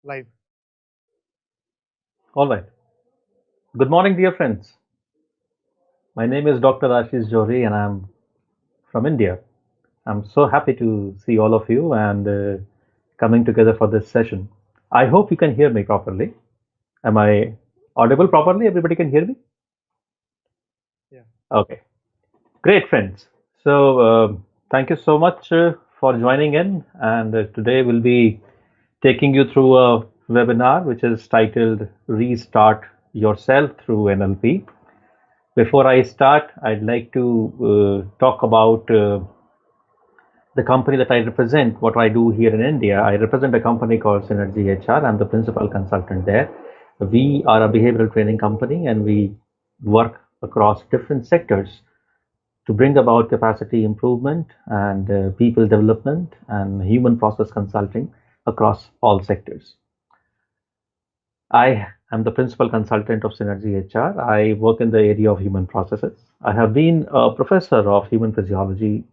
Live. All right. Good morning, dear friends. My name is Dr. Ashish Johri, and I'm from India. I'm so happy to see all of you and coming together for this session. I hope you can hear me properly. Am I audible properly? Everybody can hear me? Yeah. Okay. Great, friends. So, thank you so much for joining in. And today we'll be taking you through a webinar which is titled Restart Yourself Through NLP. Before I start, I'd like to talk about the company that I represent, what I do here in India. I represent a company called Synergy HR. I'm the principal consultant there. We are a behavioral training company and we work across different sectors to bring about capacity improvement and people development and human process consulting across all sectors. I am the principal consultant of Synergy HR. I work in the area of human processes. I have been a professor of human physiology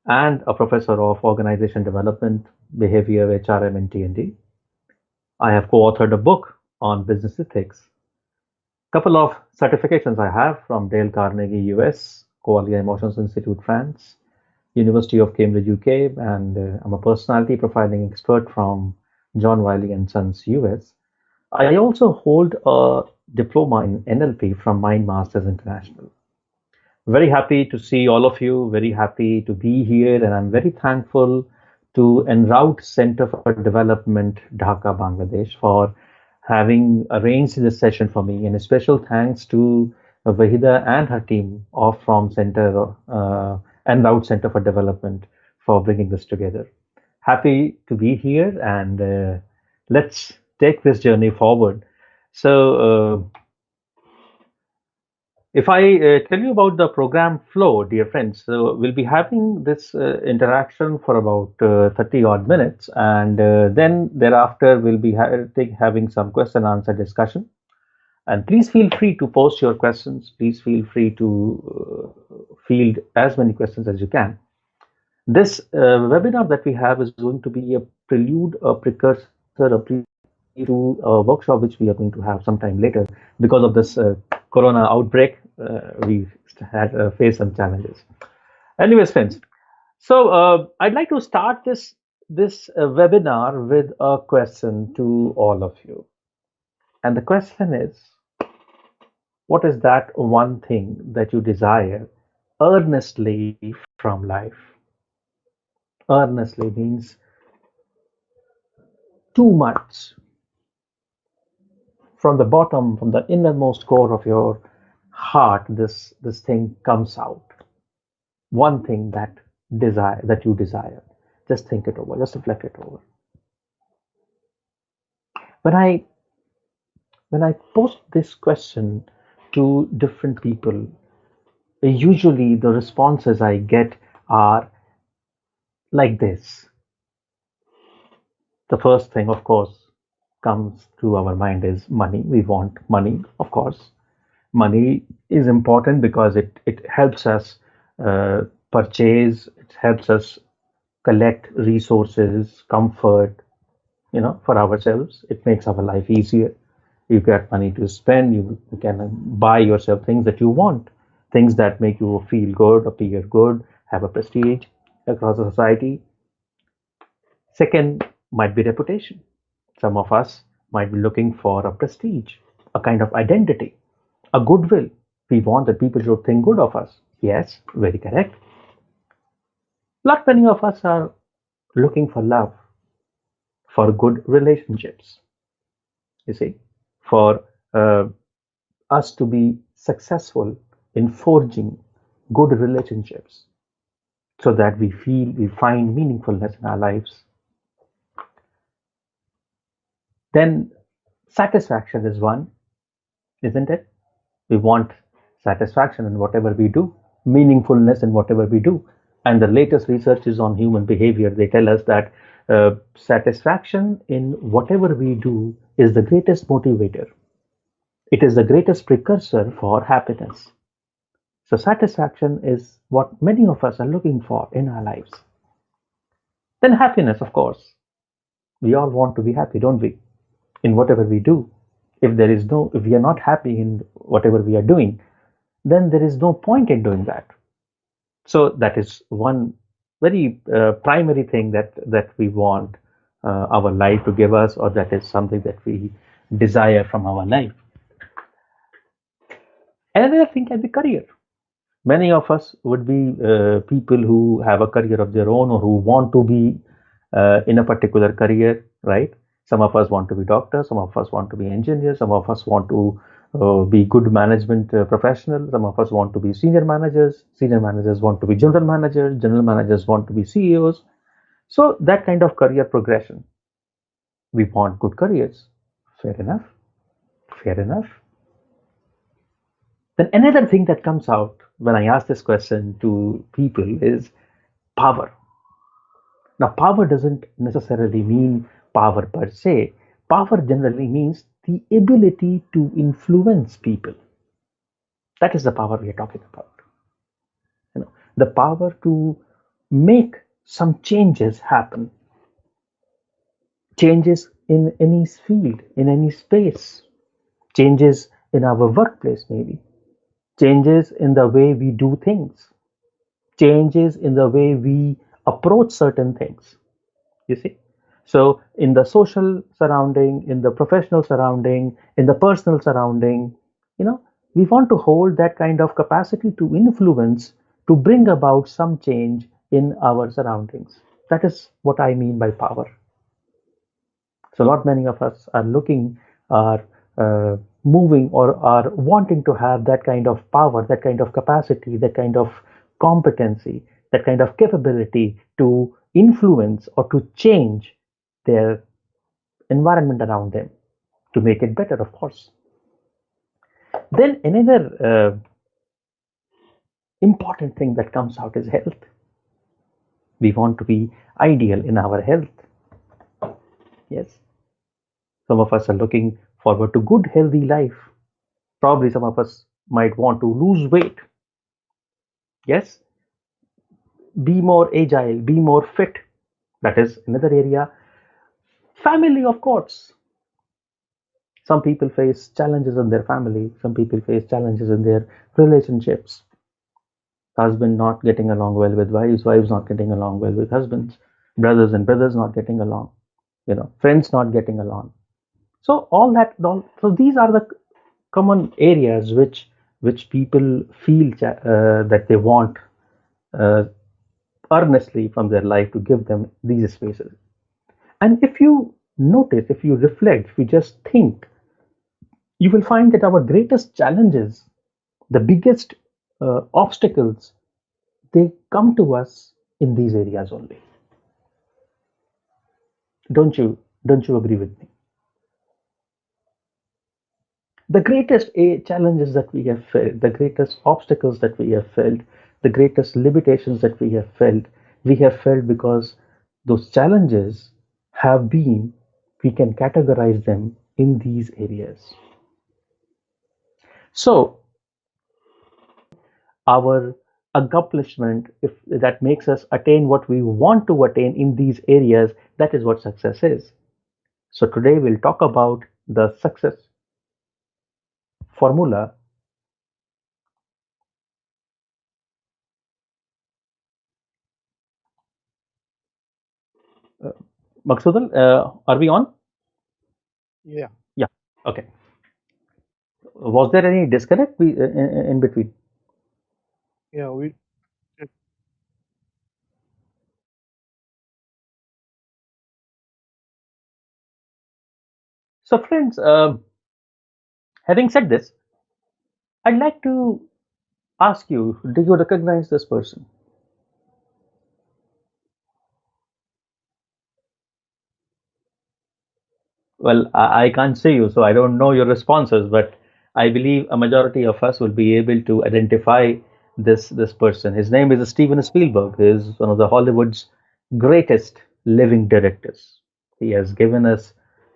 and a professor of organization development, behavior, HRM, and T&D. I have co-authored a book on business ethics. A couple of certifications I have from Dale Carnegie, US, Qualia Emotions Institute, France, University of Cambridge, UK, and I'm a personality profiling expert from John Wiley and Sons, US. I also hold a diploma in NLP from Mind Masters International. Very happy to see all of you, very happy to be here, and I'm very thankful to Enroute Center for Development, Dhaka, Bangladesh, for having arranged this session for me. And a special thanks to Vahida and her team of from Center Enroute Center for Development for bringing this together. Happy to be here, and let's take this journey forward. So, if I tell you about the program flow, dear friends, so we'll be having this interaction for about 30 odd minutes, and then thereafter we'll be having some question answer discussion. And please feel free to post your questions. Please feel free to field as many questions as you can. This webinar that we have is going to be a prelude, a precursor, a pre to a workshop which we are going to have sometime later. Because of this corona outbreak, we had faced some challenges. Anyways, friends, so I'd like to start this webinar with a question to all of you. And the question is, what is that one thing that you desire earnestly from life? Earnestly means too much, from the bottom, from the innermost core of your heart, this thing comes out. One thing that you desire. Just think it over, just reflect it over. When I when I post this question to different people, usually the responses I get are like this. The first thing, of course, comes to our mind is money. We want money, of course. Money is important because it helps us uh, purchase, it helps us collect resources, comfort, for ourselves. It makes our life easier. You get money to spend, you can buy yourself things that you want, things that make you feel good, appear good, have a prestige across the society. Second might be reputation. Some of us might be looking for a prestige, a kind of identity, a goodwill. We want that people should think good of us. Yes, very correct. Not many of us are looking for love, for good relationships, you see, for us to be successful in forging good relationships so that we find meaningfulness in our lives. Then satisfaction is one, isn't it? We want satisfaction in whatever we do, meaningfulness in whatever we do. And the latest research is on human behavior. They tell us that satisfaction in whatever we do is the greatest motivator. It is the greatest precursor for happiness. So, satisfaction is what many of us are looking for in our lives. Then, happiness, of course. We all want to be happy, don't we? in whatever we do. If we are not happy in whatever we are doing, then there is no point in doing that. So that is one very primary thing that we want our life to give us, or that is something that we desire from our life. Another thing can be career. Many of us would be people who have a career of their own, or who want to be in a particular career, right? Some of us want to be doctors, some of us want to be engineers, some of us want to be good management professionals, some of us want to be senior managers want to be general managers want to be CEOs. So that kind of career progression, we want good careers. Fair enough, fair enough. Then another thing that comes out when I ask this question to people is power. Now, power doesn't necessarily mean power per se. Power generally means the ability to influence people. That is the power we are talking about. The power to make some changes happen, changes in any field, in any space, changes in our workplace, maybe changes in the way we do things, changes in the way we approach certain things. You see? So, in the social surrounding, in the professional surrounding, in the personal surrounding, you know, we want to hold that kind of capacity to influence, to bring about some change in our surroundings. That is what I mean by power. So, not many of us are looking, are moving, or are wanting to have that kind of power, that kind of capacity, that kind of competency, that kind of capability to influence or to change their environment around them, to make it better, of course. Then another important thing that comes out is health. We want to be ideal in our health. Yes. Some of us are looking forward to good, healthy life. Probably some of us might want to lose weight. Yes. Be more agile, be more fit. That is another area. Family, of course. Some people face challenges in their family. Some people face challenges in their relationships. Husband not getting along well with wives, wives not getting along well with husbands, brothers and brothers not getting along, friends not getting along. So so these are the common areas which people feel that they want uh, earnestly from their life to give them these spaces. And if you notice, if you reflect, if you just think, you will find that our greatest challenges, the biggest obstacles, they come to us in these areas only. Don't you agree with me? The greatest challenges that we have felt, the greatest obstacles that we have felt, the greatest limitations that we have felt because those challenges have been, we can categorize them in these areas. So our accomplishment, if that makes us attain what we want to attain in these areas, that is what success is. So today we'll talk about the success formula. uh, Maksudal, are we on? Yeah. Yeah. Okay. Was there any disconnect in between? Yeah. We. So friends, having said this, I'd like to ask you, do you recognize this person? Well, I can't see you, so I don't know your responses, but I believe a majority of us will be able to identify this person. His name is Steven Spielberg. He is one of the Hollywood's greatest living directors. He has given us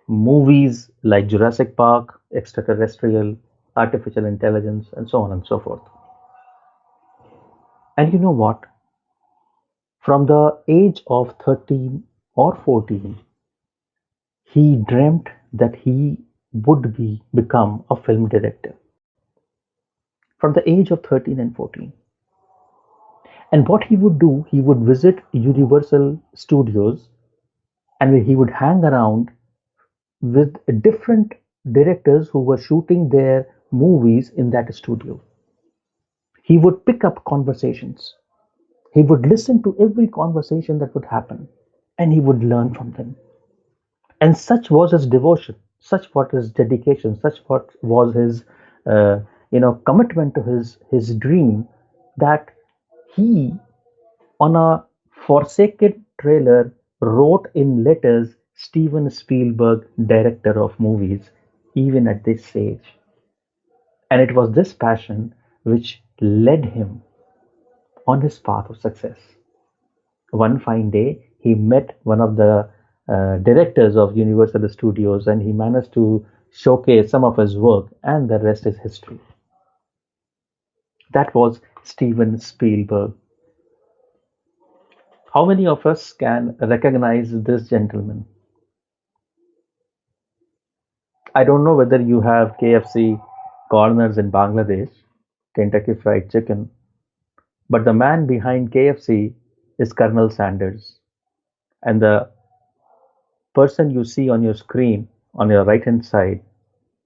movies like Jurassic Park, Extraterrestrial, Artificial Intelligence, and so on and so forth. And you know what? From the age of 13 or 14, he dreamt that he would become a film director from the age of 13 and 14. And what he would do, he would visit Universal Studios and he would hang around with different directors who were shooting their movies in that studio. He would pick up conversations. He would listen to every conversation that would happen and he would learn from them. And such was his devotion, such was his dedication, such what was his commitment to his dream that he on a Forsaken trailer wrote in letters Steven Spielberg, director of movies, even at this age. And it was this passion which led him on his path of success. One fine day, he met one of the directors of Universal Studios and he managed to showcase some of his work, and the rest is history. That was Steven Spielberg. How many of us can recognize this gentleman? I don't know whether you have KFC corners in Bangladesh, Kentucky Fried Chicken, but the man behind KFC is Colonel Sanders. And the person you see on your screen on your right hand side,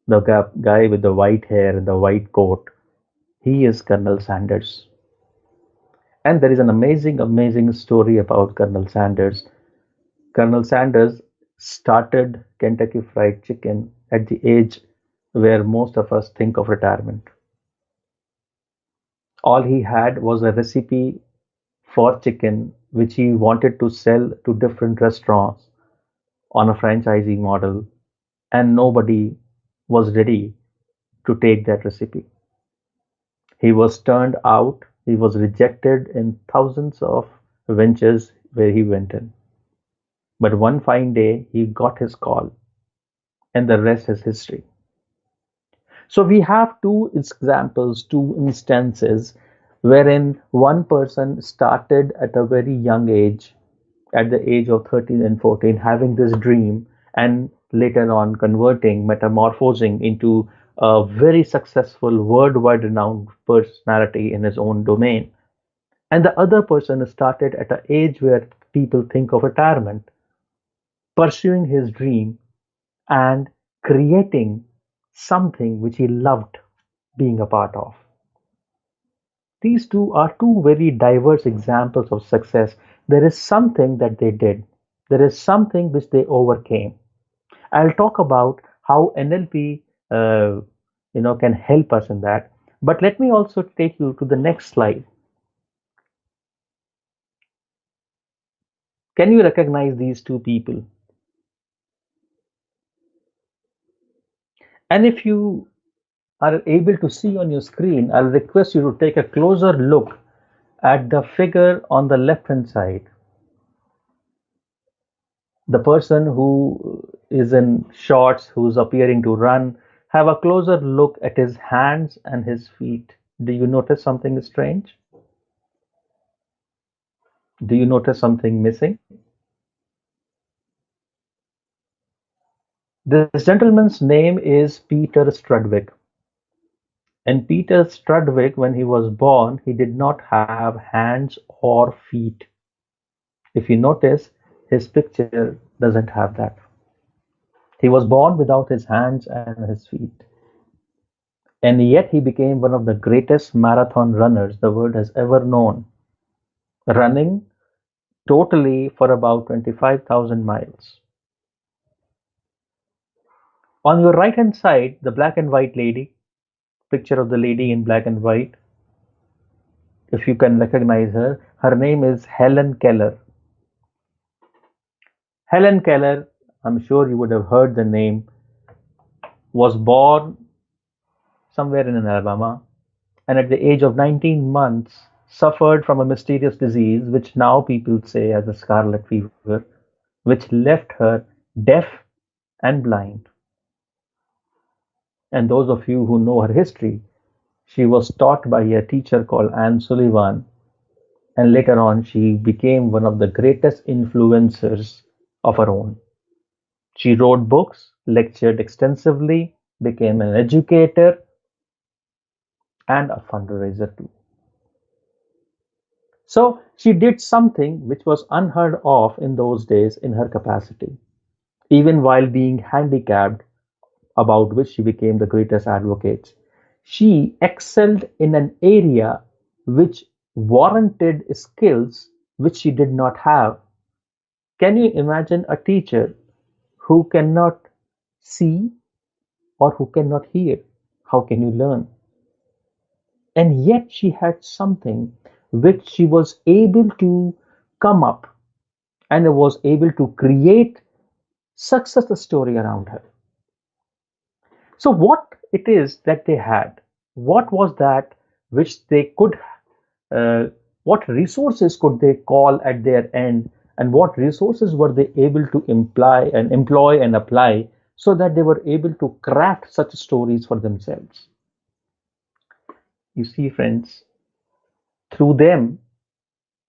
the guy with the white hair and the white coat, he is Colonel Sanders. And there is an amazing, amazing story about Colonel Sanders. Colonel Sanders started Kentucky Fried Chicken at the age where most of us think of retirement. All he had was a recipe for chicken which he wanted to sell to different restaurants on a franchisee model, and nobody was ready to take that recipe. He was turned out, he was rejected in thousands of ventures where he went in. But one fine day, he got his call, and the rest is history. So we have two examples, two instances wherein one person started at a very young age, at the age of 13 and 14, having this dream, and later on converting, metamorphosing into a very successful, worldwide renowned personality in his own domain. And the other person started at an age where people think of retirement, pursuing his dream and creating something which he loved being a part of. These two are two very diverse examples of success. There is something that they did, there is something which they overcame. I'll talk about how NLP can help us in that. But let me also take you to the next slide. Can you recognize these two people? And if you are able to see on your screen, I'll request you to take a closer look at the figure on the left hand side. The person who is in shorts, who's appearing to run, have a closer look at his hands and his feet. Do you notice something strange? Do you notice something missing? This gentleman's name is Peter Strudwick. And Peter Strudwick, when he was born, he did not have hands or feet. If you notice, his picture doesn't have that. He was born without his hands and his feet. And yet he became one of the greatest marathon runners the world has ever known, running totally for about 25,000 miles. On your right hand side, the black and white lady, picture of the lady in black and white, if you can recognize her, her name is Helen Keller. Helen Keller, I'm sure you would have heard the name, was born somewhere in Alabama, and at the age of 19 months suffered from a mysterious disease which now people say as a scarlet fever, which left her deaf and blind. And those of you who know her history, she was taught by a teacher called Anne Sullivan, and later on she became one of the greatest influencers of her own. She wrote books, lectured extensively, became an educator and a fundraiser too. So she did something which was unheard of in those days in her capacity, even while being handicapped, about which she became the greatest advocate. She excelled in an area which warranted skills which she did not have. Can you imagine a teacher who cannot see or who cannot hear? How can you learn? And yet she had something which she was able to come up and was able to create success story around her. So what it is that they had, what was that which they could, uh, what resources could they call at their end, and what resources were they able to imply and employ and apply so that they were able to craft such stories for themselves. You see, friends, through them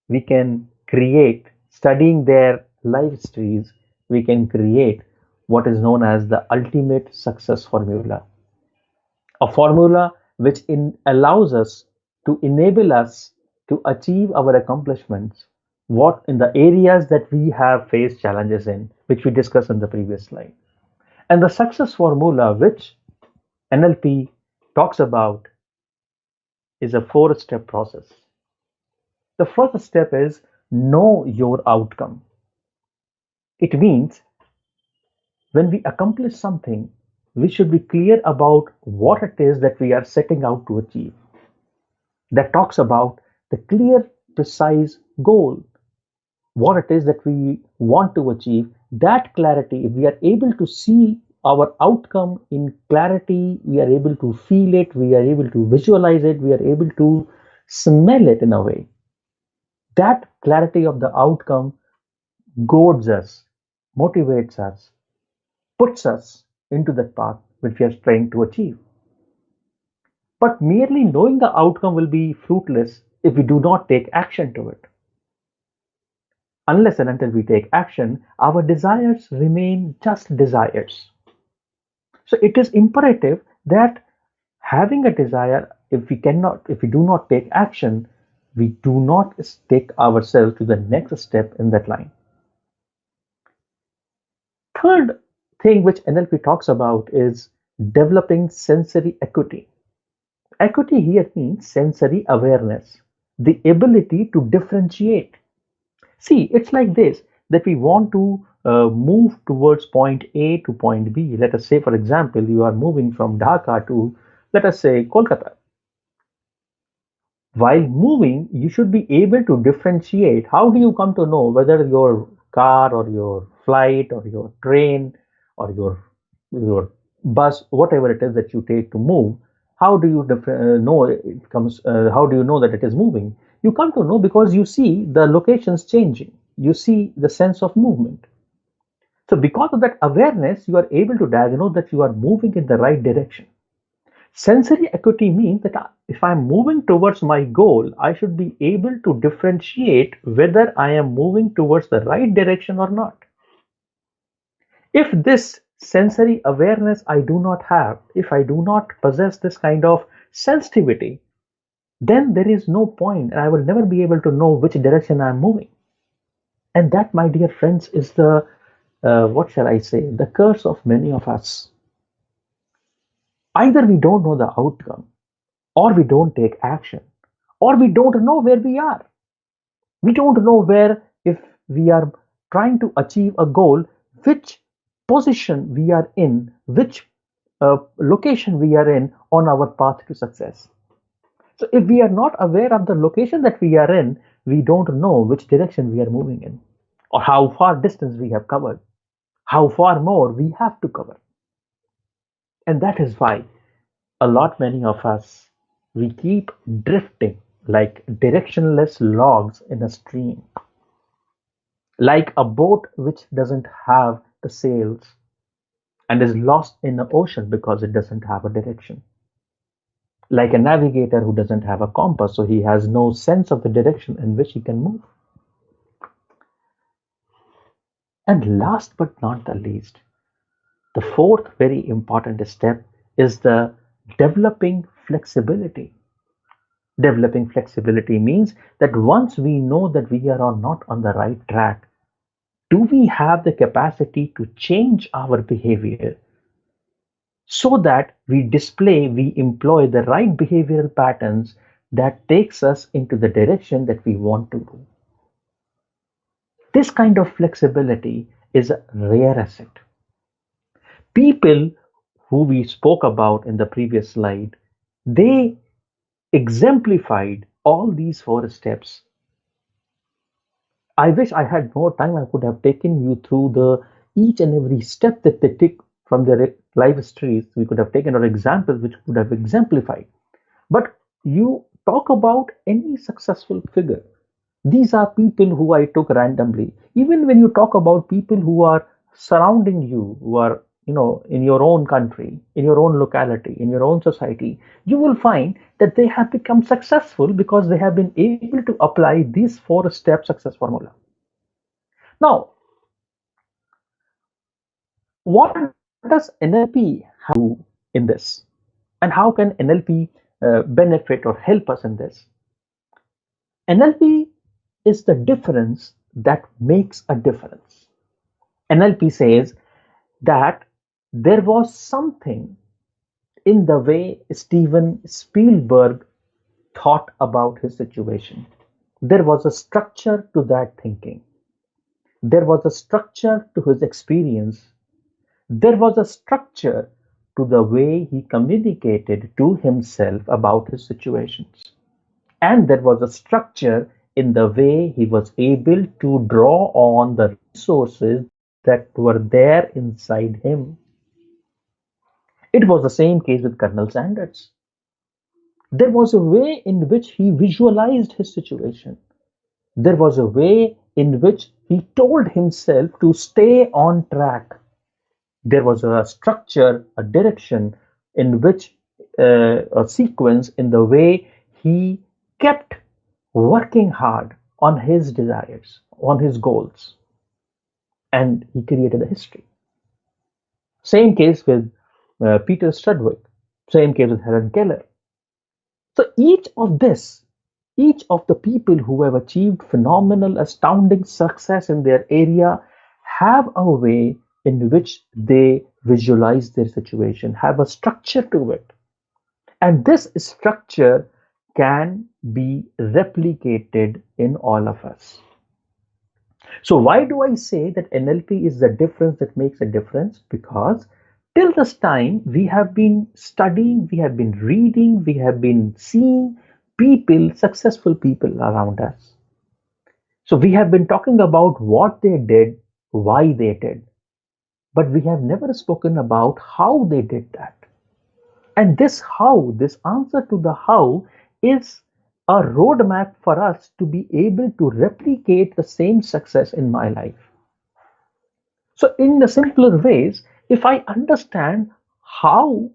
we can create, studying their life histories, we can create what is known as the ultimate success formula. A formula which allows us to enable us to achieve our accomplishments, what in the areas that we have faced challenges in, which we discussed in the previous slide. And the success formula which NLP talks about is a four-step process. The first step is know your outcome. It means when we accomplish something, we should be clear about what it is that we are setting out to achieve. That talks about the clear, precise goal, what it is that we want to achieve. That clarity, if we are able to see our outcome in clarity, we are able to feel it, we are able to visualize it, we are able to smell it in a way. That clarity of the outcome goads us, motivates us, puts us into that path which we are trying to achieve. But merely knowing the outcome will be fruitless if we do not take action to it. Unless and until we take action, our desires remain just desires. So it is imperative that having a desire, if we do not take action, we do not take ourselves to the next step in that line. Third thing which NLP talks about is developing sensory acuity. Acuity here means sensory awareness, the ability to differentiate. See, it's like this, that we want to move towards point A to point B. Let us say, for example, you are moving from Dhaka to, let us say, Kolkata. While moving, you should be able to differentiate. How do you come to know whether your car or your flight or your train or your bus, whatever it is that you take to move, how do you know it comes? How do you know that it is moving? You come to know because you see the locations changing. You see the sense of movement. So because of that awareness, you are able to diagnose that you are moving in the right direction. Sensory acuity means that if I'm moving towards my goal, I should be able to differentiate whether I am moving towards the right direction or not. If this sensory awareness I do not have, if I do not possess this kind of sensitivity, then there is no point and I will never be able to know which direction I'm moving. And that, my dear friends, is the, what shall I say, the curse of many of us. Either we don't know the outcome, or we don't take action, or we don't know where we are. We don't know where, if we are trying to achieve a goal, which position we are in, which location we are in on our path to success. So if we are not aware of the location that we are in, we don't know which direction we are moving in, or how far distance we have covered, how far more we have to cover. And that is why a lot many of us, we keep drifting like directionless logs in a stream, like a boat which doesn't have the sails and is lost in the ocean because it doesn't have a direction, like a navigator who doesn't have a compass, so he has no sense of the direction in which he can move. And last but not the least, The fourth very important step is the developing flexibility. Developing flexibility means that once we know that we are not on the right track, do we have the capacity to change our behavior so that we employ the right behavioral patterns that takes us into the direction that we want to do. This kind of flexibility is a rare asset. People who we spoke about in the previous slide, they exemplified all these four steps. I wish I had more time. I could have taken you through the each and every step that they take from their life histories. We could have taken our examples which could have exemplified. But you talk about any successful figure. These are people who I took randomly. Even when you talk about people who are surrounding you, who are in your own country, in your own locality, in your own society, you will find that they have become successful because they have been able to apply this four-step success formula. Now, what does NLP do in this? And how can NLP benefit or help us in this? NLP is the difference that makes a difference. NLP says that there was something in the way Steven Spielberg thought about his situation. There was a structure to that thinking. There was a structure to his experience. There was a structure to the way he communicated to himself about his situations. And there was a structure in the way he was able to draw on the resources that were there inside him. It was the same case with Colonel Sanders. There was a way in which he visualized his situation. There was a way in which he told himself to stay on track. There was a structure, a direction in which a sequence in the way he kept working hard on his desires, on his goals, and he created a history. Same case with Peter Strudwick, same case with Helen Keller. So each of the people who have achieved phenomenal, astounding success in their area have a way in which they visualize their situation, have a structure to it. And this structure can be replicated in all of us. So why do I say that NLP is the difference that makes a difference? Because till this time, we have been studying, we have been reading, we have been seeing people, successful people around us. So we have been talking about what they did, why they did, but we have never spoken about how they did that. And this answer to the how is a roadmap for us to be able to replicate the same success in my life. So, in the simpler ways, if I understand how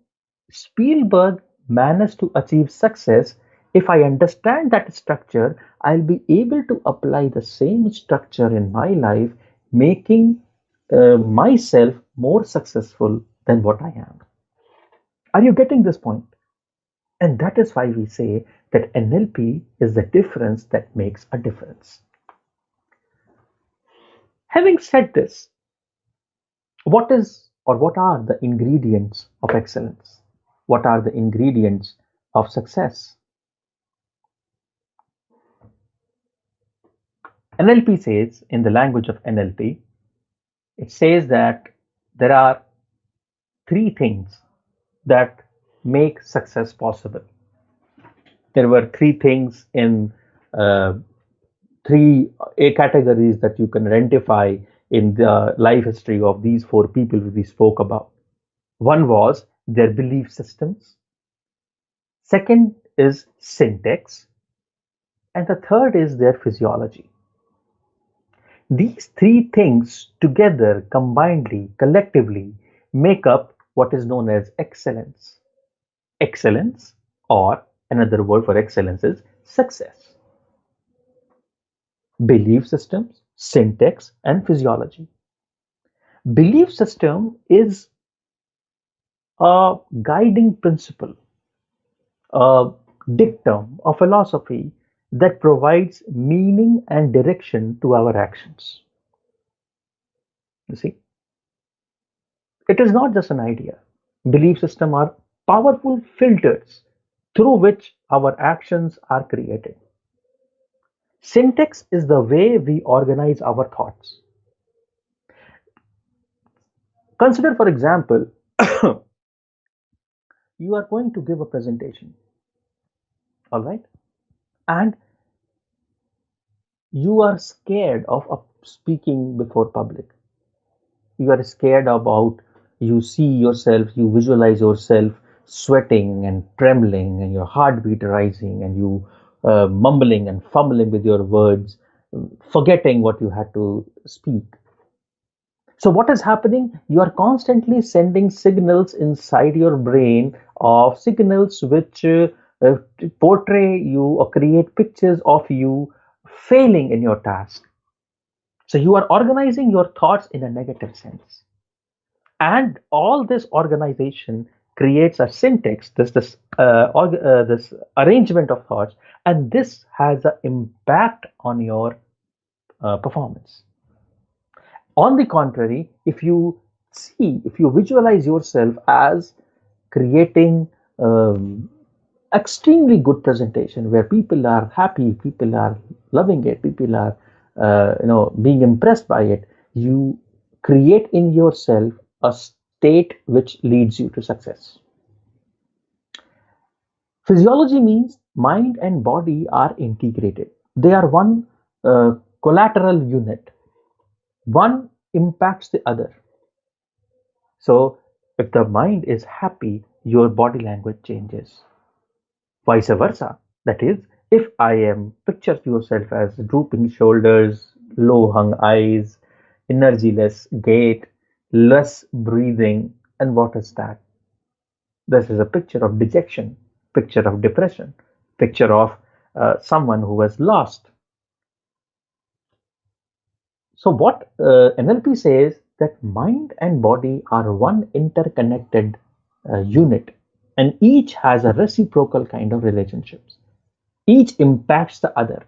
Spielberg managed to achieve success, if I understand that structure, I'll be able to apply the same structure in my life, making myself more successful than what I am. Are you getting this point? And that is why we say that NLP is the difference that makes a difference. Having said this, what is or what are the ingredients of excellence? What are the ingredients of success? NLP says, in the language of NLP, it says that there are three things that make success possible. There were three things in uh, three categories that you can identify in the life history of these four people we spoke about. One was their belief systems, second is syntax, and the third is their physiology. These three things together, combinedly, collectively, make up what is known as excellence. Excellence, or another word for excellence, is success. Belief systems, syntax, and physiology. Belief system is a guiding principle, a dictum, a philosophy that provides meaning and direction to our actions. You see, it is not just an idea. Belief systems are powerful filters through which our actions are created. Syntax is the way we organize our thoughts. Consider, for example, you are going to give a presentation, all right? And you are scared of speaking before public. You are scared about, you see yourself, you visualize yourself sweating and trembling and your heartbeat rising and you mumbling and fumbling with your words, forgetting what you had to speak. So what is happening? You are constantly sending signals inside your brain, of signals which uh, portray you or create pictures of you failing in your task. So you are organizing your thoughts in a negative sense. And all this organization creates a syntax, this arrangement of thoughts, and this has an impact on your performance. On the contrary, if you visualize yourself as creating extremely good presentation where people are happy, people are loving it, people are being impressed by it, you create in yourself a state which leads you to success. Physiology means mind and body are integrated. They are one collateral unit. One impacts the other. So if the mind is happy, your body language changes. Vice versa. That is, if I am picture yourself as drooping shoulders, low hung eyes, energyless gait, less breathing, and what is that? This is a picture of dejection, picture of depression, picture of someone who was lost. So what NLP says that mind and body are one interconnected unit, and each has a reciprocal kind of relationships. Each impacts the other.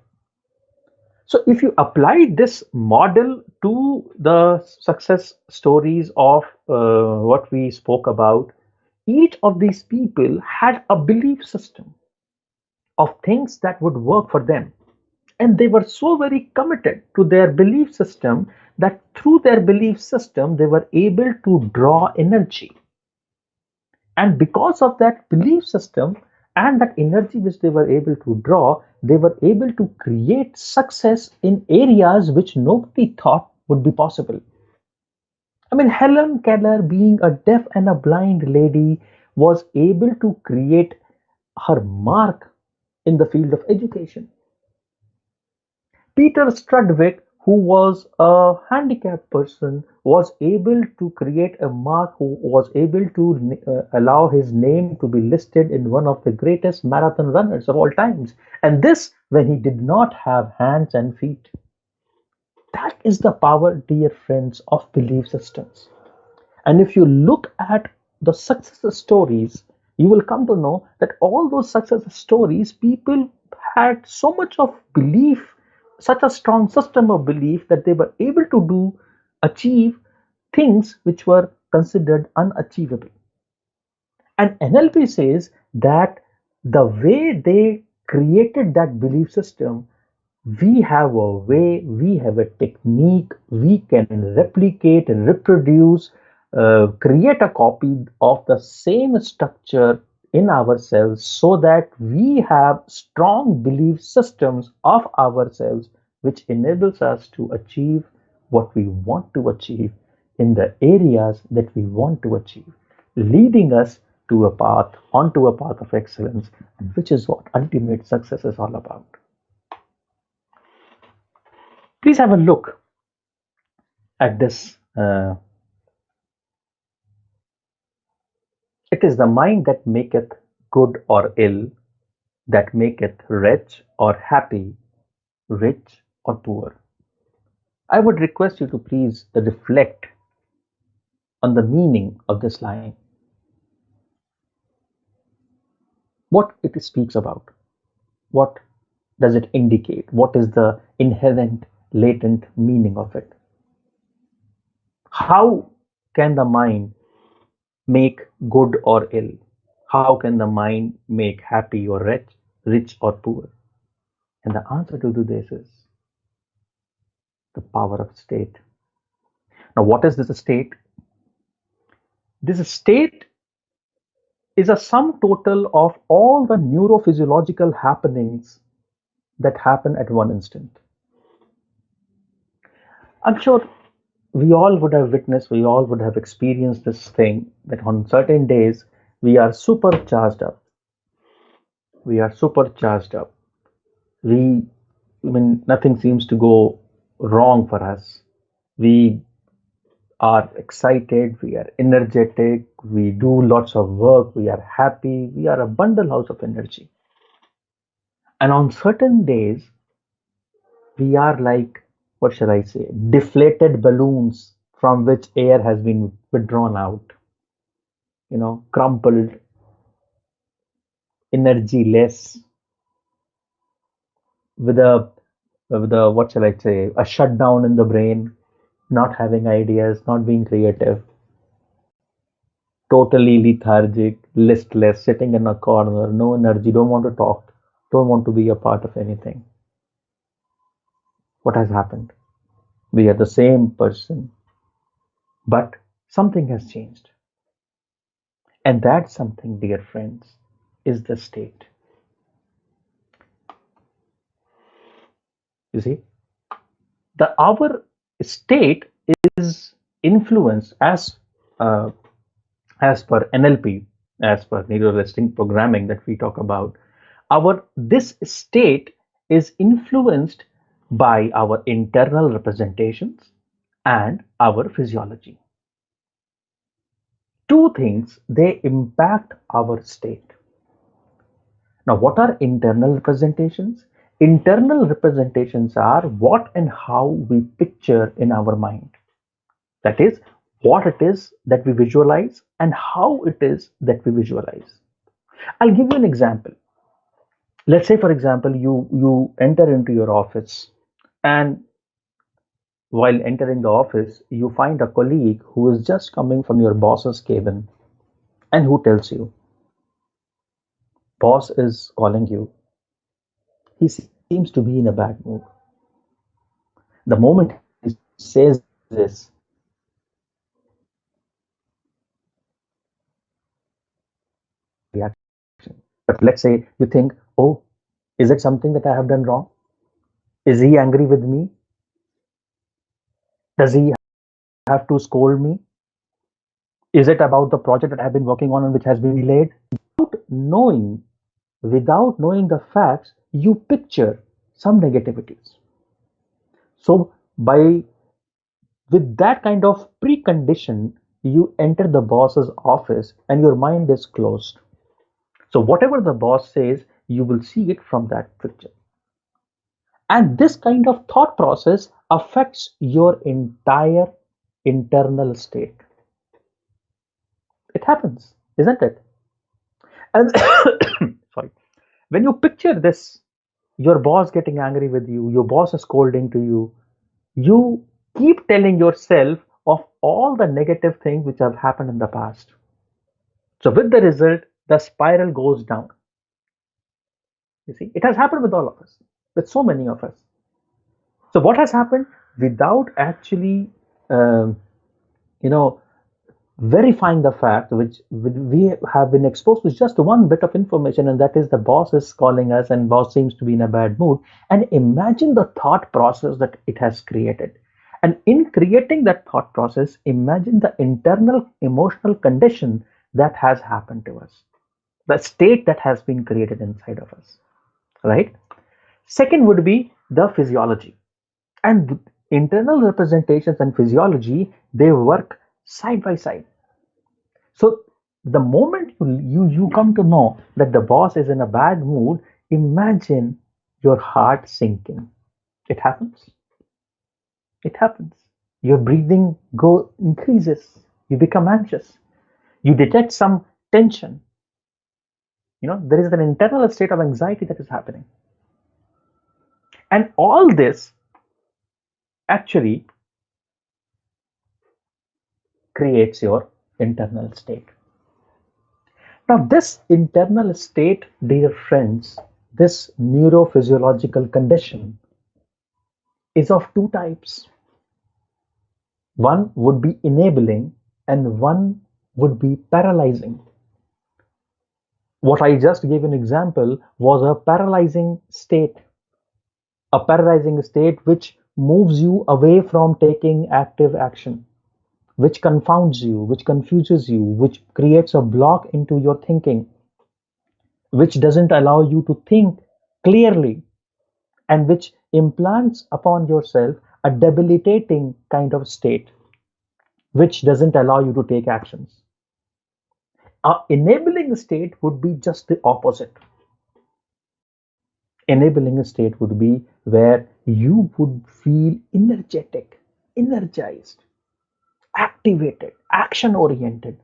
So if you apply this model to the success stories of what we spoke about, each of these people had a belief system of things that would work for them. And they were so very committed to their belief system that through their belief system, they were able to draw energy. And because of that belief system and that energy which they were able to draw, they were able to create success in areas which nobody thought would be possible. I mean, Helen Keller, being a deaf and a blind lady, was able to create her mark in the field of education. Peter Strudwick, who was a handicapped person, was able to create a mark, who was able to allow his name to be listed in one of the greatest marathon runners of all times. And this when he did not have hands and feet. That is the power, dear friends, of belief systems. And if you look at the success stories, you will come to know that all those success stories, people had so much of belief, such a strong system of belief that they were able to achieve things which were considered unachievable. And NLP says that the way they created that belief system, we have a way, we have a technique, we can replicate and reproduce, create a copy of the same structure in ourselves so that we have strong belief systems of ourselves which enables us to achieve what we want to achieve in the areas that we want to achieve, leading us to a path onto a path of excellence, which is what ultimate success is all about. Please have a look at this. It is the mind that maketh good or ill, that maketh wretch or happy, rich or poor. I would request you to please reflect on the meaning of this line. what it speaks about, what does it indicate, what is the inherent latent meaning of it, how can the mind make good or ill, how can the mind make happy or rich or poor. And the answer to this is the power of state. Now, what is this state? This state is a sum total of all the neurophysiological happenings that happen at one instant. I'm sure we all would have witnessed, we all would have experienced this thing that on certain days we are super charged up. We are super charged up. We, I mean, nothing seems to go wrong for us. We are excited, we are energetic, we do lots of work, we are happy, we are a bundle house of energy. And on certain days, we are like, what shall I say, deflated balloons from which air has been withdrawn out, crumpled, energy less, with a what shall I say, a shutdown in the brain, not having ideas, not being creative, totally lethargic, listless, sitting in a corner, no energy, don't want to talk, don't want to be a part of anything. What has happened? We are the same person, but something has changed. And that something, dear friends, is the state. You see, our state is influenced uh, as per NLP, as per neuro linguistic programming that we talk about. Our this state is influenced by our internal representations and our physiology. Two things, they impact our state. Now, what are internal representations? Internal representations are what and how we picture in our mind. That is, what it is that we visualize and how it is that we visualize. I'll give you an example. Let's say, for example, you enter into your office, and while entering the office, you find a colleague who is just coming from your boss's cabin and who tells you, boss is calling you. He seems to be in a bad mood. The moment he says this, reaction. But let's say you think, oh, is it something that I have done wrong? Is he angry with me? Does he have to scold me? Is it about the project that I've been working on and which has been delayed? Knowing, without knowing the facts, you picture some negativities. So by with that kind of precondition, you enter the boss's office and your mind is closed. So whatever the boss says, you will see it from that picture. And this kind of thought process affects your entire internal state. It happens, isn't it? And sorry, when you picture this, your boss getting angry with you, your boss is scolding to you, you keep telling yourself of all the negative things which have happened in the past. So, with the result, the spiral goes down. You see, it has happened with all of us, with so many of us. So, what has happened without actually, um, you know, verifying the fact which we have been exposed to just one bit of information, and that is the boss is calling us and boss seems to be in a bad mood, and imagine the thought process that it has created. And in creating that thought process, imagine the internal emotional condition that has happened to us, the state that has been created inside of us, right? Second would be the physiology. And internal representations and physiology, they work side by side. So the moment you come to know that the boss is in a bad mood, imagine your heart sinking. It happens. It happens. Your breathing go increases. You become anxious. You detect some tension. There is an internal state of anxiety that is happening. And all this actually creates your internal state. Now, this internal state, dear friends, this neurophysiological condition is of two types. One would be enabling and one would be paralyzing. What I just gave an example was a paralyzing state which moves you away from taking active action, which confounds you, which confuses you, which creates a block into your thinking, which doesn't allow you to think clearly, and which implants upon yourself a debilitating kind of state, which doesn't allow you to take actions. A enabling state would be just the opposite. Enabling state would be where you would feel energetic, energized, activated, action oriented,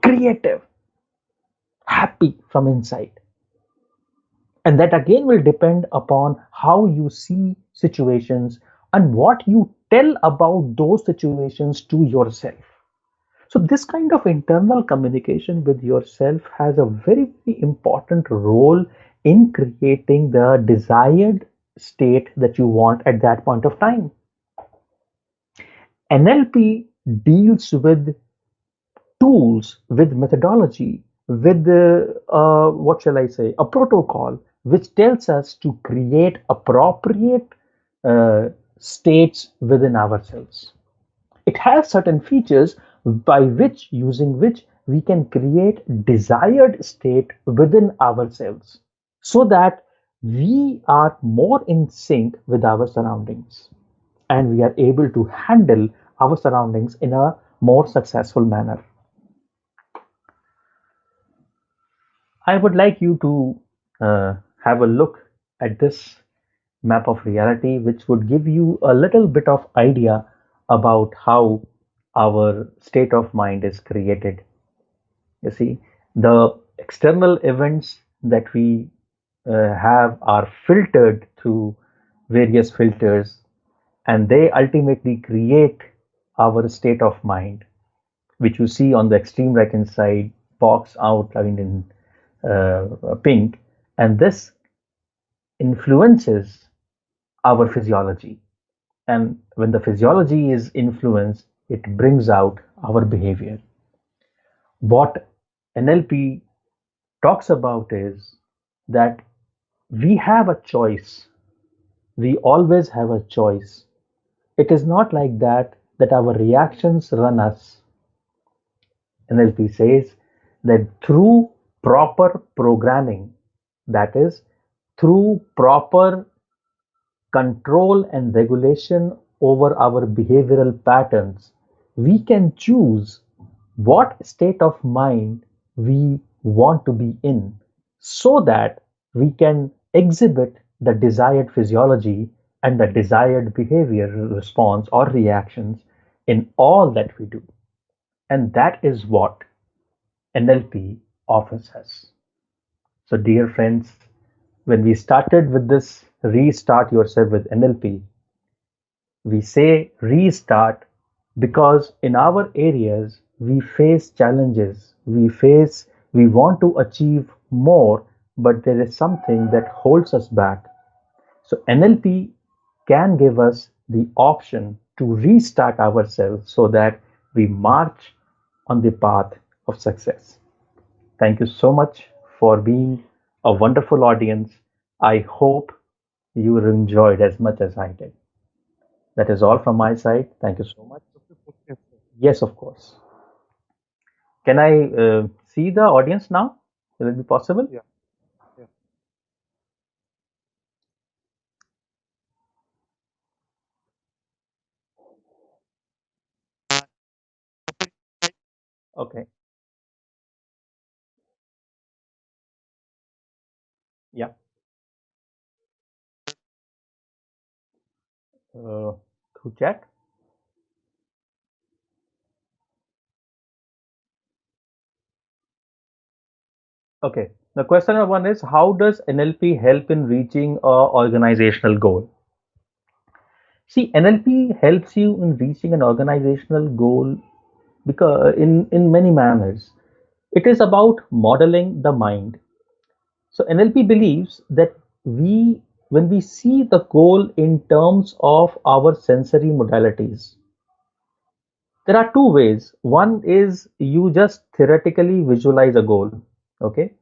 creative, happy from inside. And that again will depend upon how you see situations and what you tell about those situations to yourself. So, this kind of internal communication with yourself has a very, very important role in creating the desired state that you want at that point of time. NLP deals with tools, with methodology, with what shall I say, a protocol which tells us to create appropriate uh, states within ourselves. It has certain features by which, using which, we can create desired state within ourselves so that we are more in sync with our surroundings and we are able to handle our surroundings in a more successful manner. I would like you to have a look at this map of reality, which would give you a little bit of idea about how our state of mind is created. You see, the external events that we have are filtered through various filters, and they ultimately create our state of mind, which you see on the extreme right hand side, box outlined in pink, and this influences our physiology. And when the physiology is influenced, it brings out our behavior. What NLP talks about is that we have a choice. We always have a choice. It is not like that our reactions run us. NLP says that through proper programming, that is, through proper control and regulation over our behavioral patterns, we can choose what state of mind we want to be in so that we can exhibit the desired physiology and the desired behavior response or reactions in all that we do. And that is what NLP offers us. So, dear friends, when we started with this restart yourself with NLP, we say restart because in our areas we face challenges, we want to achieve more, but there is something that holds us back. So NLP can give us the option to restart ourselves so that we march on the path of success. Thank you so much for being a wonderful audience. I hope you enjoyed as much as I did. That is all from my side. Thank you so much. Yes, sir. Yes, of course. Can I see the audience now? Will it be possible? Yeah, yeah. Okay. Yeah. Uh, through chat. Okay. The question number one is, how does NLP help in reaching a organizational goal? See, NLP helps you in reaching an organizational goal because in many manners. It is about modeling the mind. So NLP believes that we when we see the goal in terms of our sensory modalities, there are two ways. One is you just theoretically visualize a goal. Okay.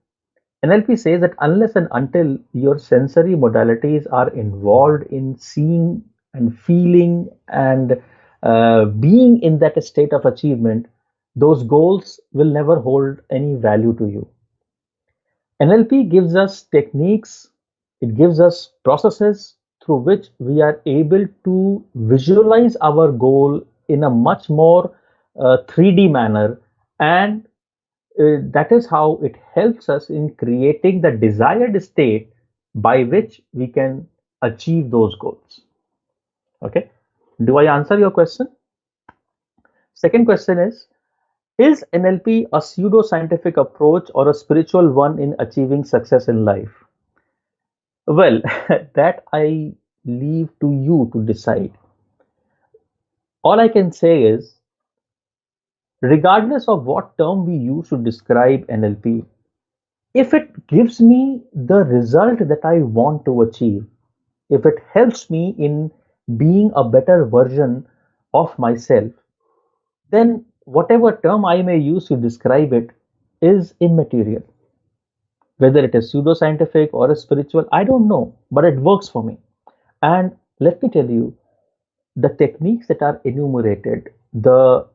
NLP says that unless and until your sensory modalities are involved in seeing and feeling and being in that state of achievement, those goals will never hold any value to you. NLP gives us techniques, it gives us processes through which we are able to visualize our goal in a much more 3D manner, and that is how it helps us in creating the desired state by which we can achieve those goals. Okay. Do I answer your question? Second question is NLP a pseudo-scientific approach or a spiritual one in achieving success in life? Well, that I leave to you to decide. All I can say is, regardless of what term we use to describe NLP, if it gives me the result that I want to achieve, if it helps me in being a better version of myself, then whatever term I may use to describe it is immaterial. Whether it is pseudoscientific or spiritual, I don't know, but it works for me. And let me tell you, the techniques that are enumerated, the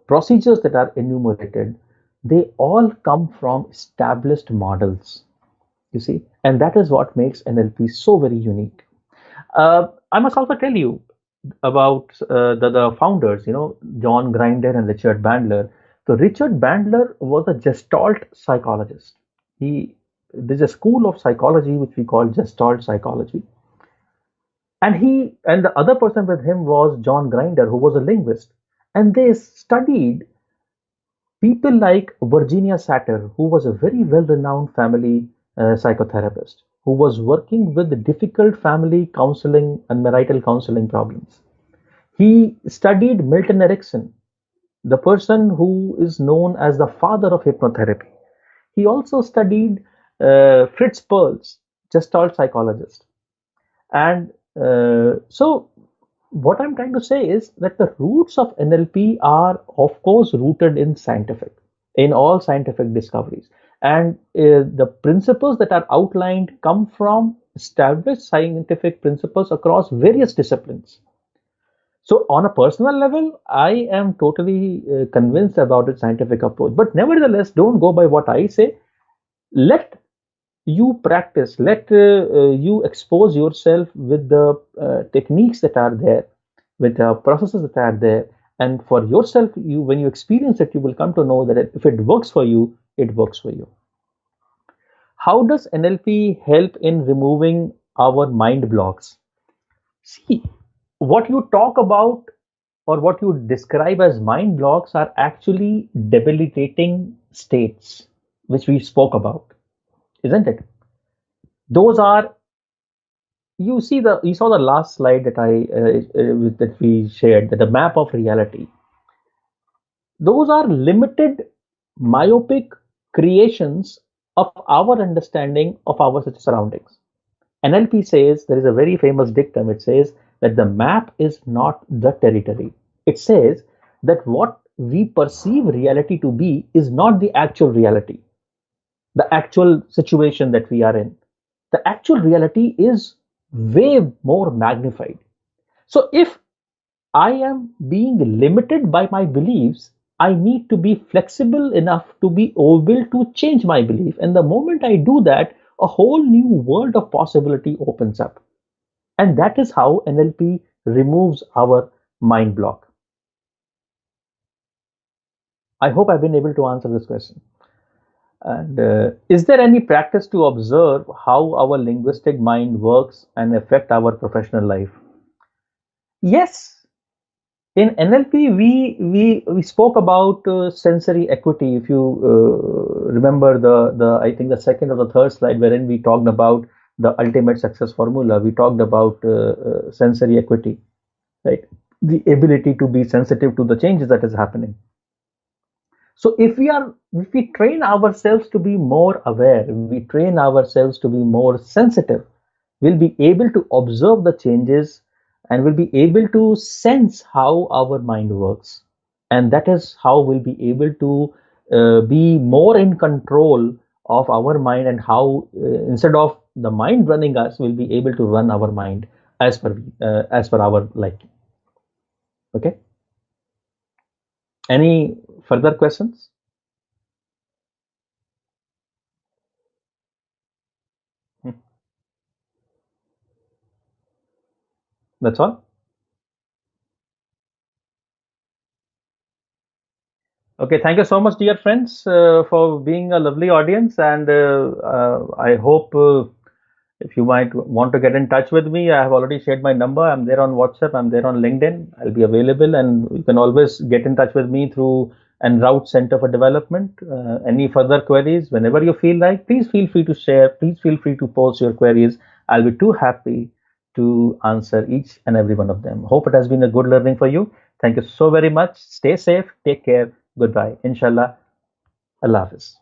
procedures that are enumerated, they all come from established models. You see, and that is what makes NLP so very unique. I must also tell you about the founders, John Grinder and Richard Bandler. So Richard Bandler was a Gestalt psychologist. He There's a school of psychology which we call Gestalt psychology, and he and the other person with him was John Grinder, who was a linguist, and they studied people like Virginia Satter, who was a very well-renowned family psychotherapist, who was working with difficult family counseling and marital counseling problems. He studied Milton Erickson, the person who is known as the father of hypnotherapy. He also studied Fritz Perls, Gestalt psychologist. And so, what I'm trying to say is that the roots of NLP are, of course, rooted in all scientific discoveries. And the principles that are outlined come from established scientific principles across various disciplines. So, on a personal level, I am totally convinced about its scientific approach. But nevertheless, don't go by what I say. Let you practice, let you expose yourself with the techniques that are there, with the processes that are there, and for yourself, you when you experience it, you will come to know that if it works for you, it works for you. How does NLP help in removing our mind blocks? See, what you talk about or what you describe as mind blocks are actually debilitating states, which we spoke about, isn't it? Those are you saw the last slide that that we shared, that the map of reality. Those are limited, myopic creations of our understanding of our surroundings. NLP says, there is a very famous dictum. It says that the map is not the territory. It says that what we perceive reality to be is not the actual reality, the actual situation that we are in. The actual reality is way more magnified. So if I am being limited by my beliefs, I need to be flexible enough to be able to change my belief. And the moment I do that, a whole new world of possibility opens up. And that is how NLP removes our mind block. I hope I've been able to answer this question. And is there any practice to observe how our linguistic mind works and affect our professional life? Yes, In NLP, we spoke about sensory equity. If you remember the I think the second or the third slide, wherein we talked about the ultimate success formula, we talked about sensory equity, right? The ability to be sensitive to the changes that is happening. So if we train ourselves to be more aware, if we train ourselves to be more sensitive, we'll be able to observe the changes and we'll be able to sense how our mind works. And that is how we'll be able to be more in control of our mind, and how instead of the mind running us, we'll be able to run our mind as per our liking. Okay. Any further questions? Hmm. That's all. Okay, thank you so much, dear friends, for being a lovely audience. And I hope if you might want to get in touch with me, I have already shared my number. I'm there on WhatsApp, I'm there on LinkedIn. I'll be available, and you can always get in touch with me through Enroute Center for Development. Any further queries, whenever you feel like, please feel free to share. Please feel free to post your queries. I'll be too happy to answer each and every one of them. Hope it has been a good learning for you. Thank you so very much. Stay safe. Take care. Goodbye. Inshallah. Allah Hafiz.